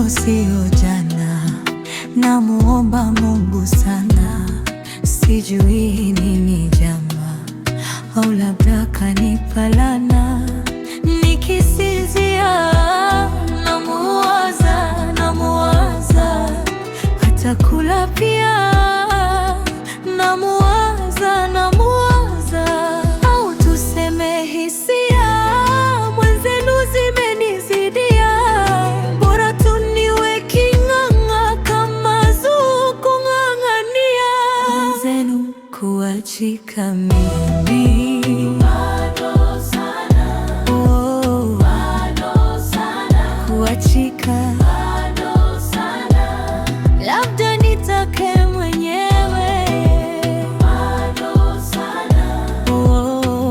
leo sio jana, namuomba Mungu sana. Sijui nini jama, au labda kanipa laana. Nikisinzia namuwaza, hata kula pia namuwaza. Au tuseme hisia mwenzenu zimenizidia, bora tu niwe king'ang'a kama zuku ng'ang'ania. Mwenzenu kuachika mimi bado sana, bado sana. Kuachika bado sana, labda nitake mwenyewe. Bado sana,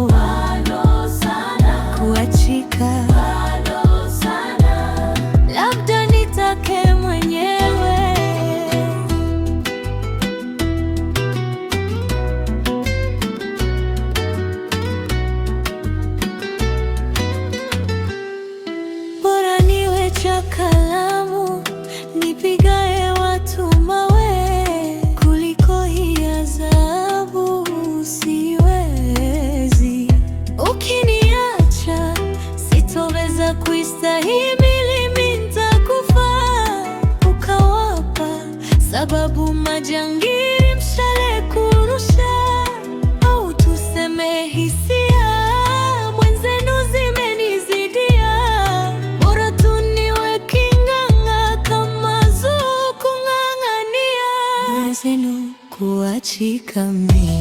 bado sana. Kuachika bado sana, labda nitake mwenyewe. Bora niwe cha kalamu nipigae watu mawe, kuliko hii adhabu siwezi. Ukiniacha sitoweza kuistahimili, mimi nitakufa. Ukawapa sababu majangili mshale kurusha, au tuseme hisia mwenzenu zimenizidia, bora tu niwe king'ang'a kama zuku ng'ang'ania. Mwenzenu kuachika mimi